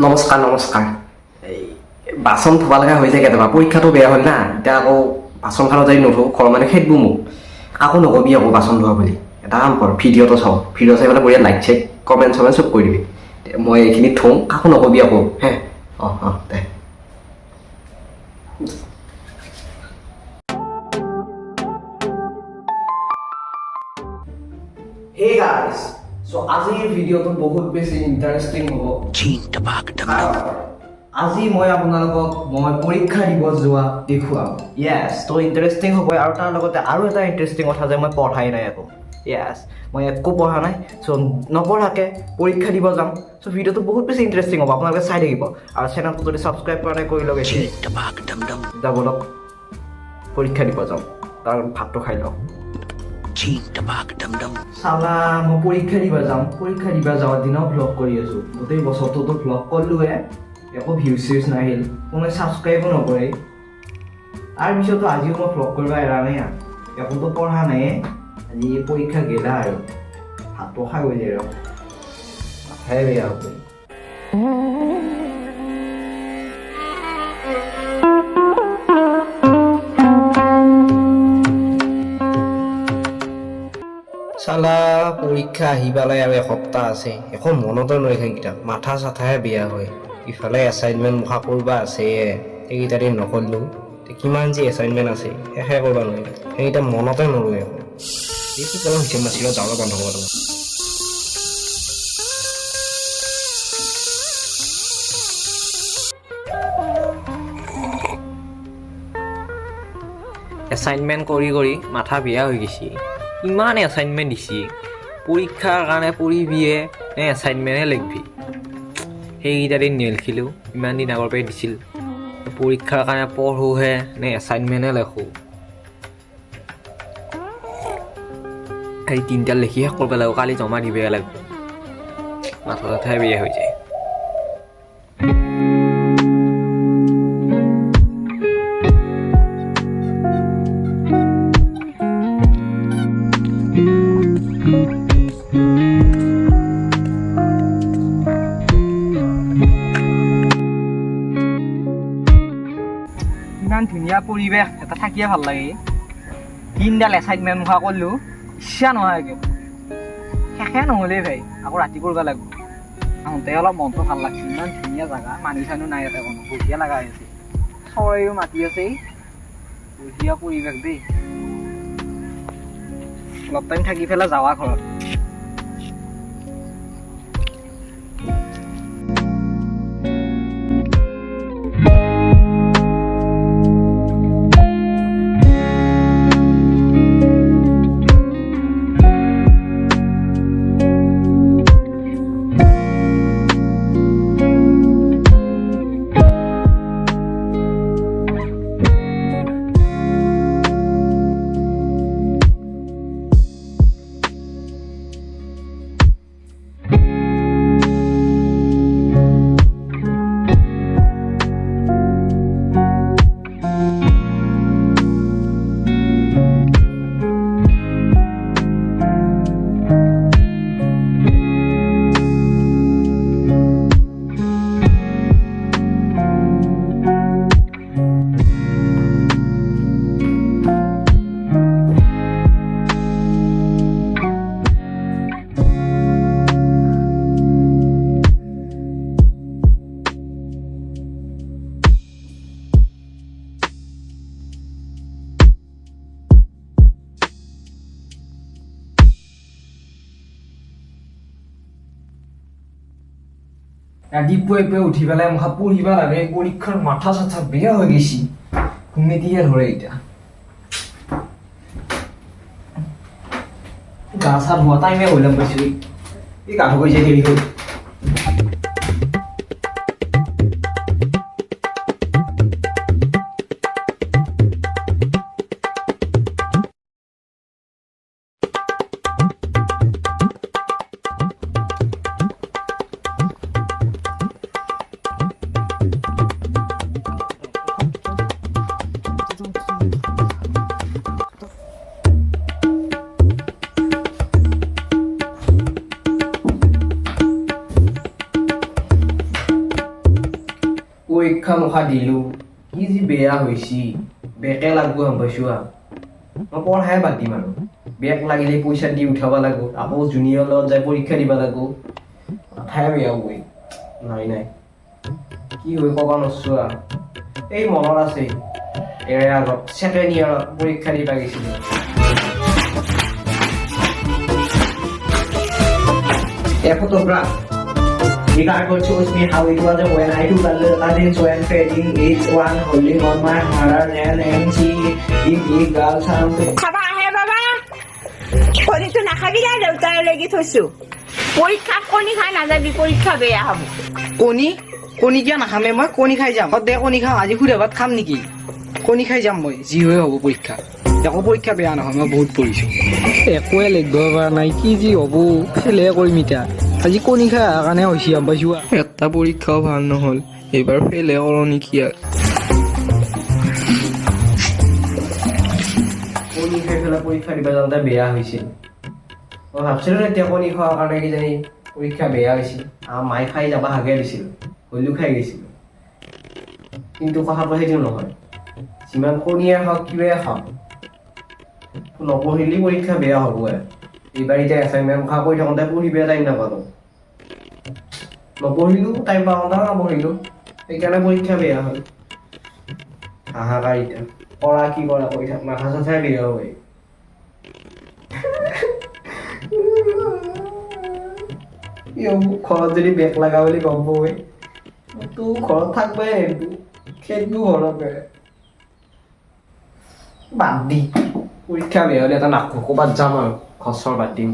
নমস্কাৰ নমস্কাৰ এই বাচন ধুব লগা হৈ যায় কেতিয়াবা পৰীক্ষাটো বেয়া হ'ল না এতিয়া আকৌ বাচনখনত যদি নুধো ঘৰৰ মানে খেদব মোক আকৌ নকবি আকৌ বাচন ধোৱা বুলি এটা কাম কৰ ভিডিঅ'টো চাওঁ ভিডিঅ' চাই পেলাই বঢ়িয়া লাইক চেক কমেণ্ট চমেণ্ট চব কৰি দিবি মই এইখিনি থওঁ কাকো নকবি আকৌ হে অঁ দে Hey guys, so আজিৰ ভিডিঅ'টো বহুত বেছি ইণ্টাৰেষ্টিং হ'ব আজি মই আপোনালোকক পৰীক্ষা দিব যোৱা দেখুৱাম য়েছ তো ইণ্টাৰেষ্টিং হ'ব আৰু তাৰ লগতে আৰু এটা ইণ্টাৰেষ্টিং কথা যে মই পঢ়াই নাই আকৌ য়েছ মই একো পঢ়া নাই চ' নপঢ়াকৈ পৰীক্ষা দিব যাম চ' ভিডিঅ'টো বহুত বেছি ইণ্টাৰেষ্টিং হ'ব আপোনালোকে চাই থাকিব আৰু চেনেলটো যদি ছাবস্ক্ৰাইব কৰা নাই কৰি লওক এতিয়া ব'লক পৰীক্ষা দিব যাম তাৰ ভাতটো খাই লওক চালা মই পৰীক্ষা দিব যাওঁ দিনাও ভ্লগ কৰি আছো গোটেই বছৰটোতো ভ্লগ কৰিলোৱে একো ভিউজ চিউজ নাহিল কোনো ছাবস্ক্ৰাইবো নকৰে তাৰপিছতো আজিও মই ভ্লগ কৰিব এৰা নাই একোতো পঢ়া নাই আজি পৰীক্ষা গেলা আৰু ভাতটো খাই গ'লি আৰু মাথাই বেয়া হ'ব চালা পৰীক্ষা আহি পালে আৰু এসপ্তাহ আছে একো মনতে নৰখে কিতাপ মাথা চাথাহে বেয়া হয় ইফালে এছাইনমেণ্ট মুখা কৰিব আছে সেইকেইটা দিন নকৰিলোঁ কিমান যি এছাইনমেণ্ট আছে শেষে কৰিব নোৱাৰি সেইকেইটা মনতে নৰয় একো এইটো কাৰণ হৈছে মাছিলো যাবলৈ বন্ধ কৰিব এছাইনমেণ্ট কৰি কৰি মাথা বেয়া হৈ গৈছে ইমান এছাইনমেণ্ট দিছে পৰীক্ষাৰ কাৰণে পঢ়িবিয়ে নে এছাইনমেণ্টহে লিখবি সেইকেইটা দিন নিলিখিলোঁ ইমান দিন আগৰ পৰাই দিছিল পৰীক্ষাৰ কাৰণে পঢ়োহে নে এছাইনমেণ্টহে লেখোঁ সেই তিনিটা লিখি শেষ কৰিব লাগিব কালি জমা দিবহে লাগিব মাথা চাথাই বেয়া হৈ যায় ইমান ধুনীয়া পৰিৱেশ এটা থাকিয়ে ভাল লাগে তিনিডাল এছাইনমেণ্ট মুখা কৰিলোঁ ইচ্ছা নহয় শেষে নহ'লেই ভাই আকৌ ৰাতি কৰিব লাগিব আহোঁতে অলপ মনটো ভাল লাগছে ইমান ধুনীয়া জেগা মানুহ চানুহ নাই ইয়াতে কোনো বঢ়িয়া লগা হৈছে চৰাইও মাতি আছে বঢ়িয়া পৰিৱেশ দেই অলপ টাইম থাকি পেলাই যাৱা ঘৰত ৰাতিপুৱাই উঠি পেলাই মুখা পঢ়িব লাগে পৰীক্ষাৰ মাথা চাথা বেয়া হৈ গৈছে কমিটিহে ধৰে এতিয়া গা চা ধোৱা টাইমে হৈ যাম পাইছোঁ এই গা ধুব যায় দেৰি হ'ল পৰীক্ষা মুখা দিলোঁ কি যি বেয়া হৈছি বেকে লাগব গম পাইছোঁ মই পঢ়াই বাদ দিম আৰু বেক লাগিলে পইচা দি উঠাব লাগিব আকৌ জুনিয়ৰ লগত যাই পৰীক্ষা দিব লাগিব মাথাই বেয়া গৈ নাই নাই কি হৈ ক'ব নোৱাৰছোঁ এই মনত আছে এৰে আগত ছেকেণ্ড ইয়াৰত পৰীক্ষা দিব গৈছিলোঁ A photograph. Ricardo shows me how it was when I took a look at it when fading each one holding on my mother and she give me girl something. খাবা আহে বাবা কণীটো নাখাবি দে দেউতাই লাগি থৈছো পৰীক্ষাত কণী খাই নাযাবি পৰীক্ষা বেয়া হ'ব কণী কিয় নাখামে মই কণী খাই যাম সদায় কণী খাম আজি সুধা ভাত খাম নেকি কণী খাই যাম মই যি হৈ হ'ব পৰীক্ষা একো পৰীক্ষা বেয়া নহয় মই বহুত পঢ়িছোঁ একোৱে লিখিব পৰা নাই কি যি হ'ব ফেলে কৰিম এতিয়া আজি কণী খাই অহাৰ কাৰণে হৈছে গম পাইছোঁ এটা পৰীক্ষাও ভাল নহ'ল এইবাৰ ফেলে কৰোঁ নেকি আৰু কণী খাই পেলাই পৰীক্ষা দিব যাওঁতে বেয়া হৈছিল মই ভাবছিলোঁ এতিয়া কণী খোৱাৰ কাৰণে কিজানি পৰীক্ষা বেয়া হৈছিল মায়ে খাই যাব হাগে দিছিল হলিও খাই গৈছিলোঁ কিন্তু কথাটো সেইটো নহয় যিমান কণীয়ে হওক কিবাই খাওক নপঢ়িলে পৰীক্ষা বেয়া হ'ব এইবাৰ এতিয়া এছাইনমেণ্ট খোৱা কৰি থাকোঁতে পঢ়িব টাইম নাপালোঁ নপঢ়িলোঁ টাইম পাওঁতেও নপঢ়িলোঁ সেইকাৰণে পৰীক্ষা বেয়া হ'ল হাহাকাৰ এতিয়া কৰা কি কৰা কৰি থাক মাথা চাথাই বেয়া হয় ঘৰত যদি বেগ লগা বুলি গম পাবই তোৰ ঘৰত থাকবাই সেইটো ঘৰতে বাদ দি পৰীক্ষা বেয়া হ'লে এটা নাখো ক'ৰবাত যাম আৰু খচৰ বাদ দিম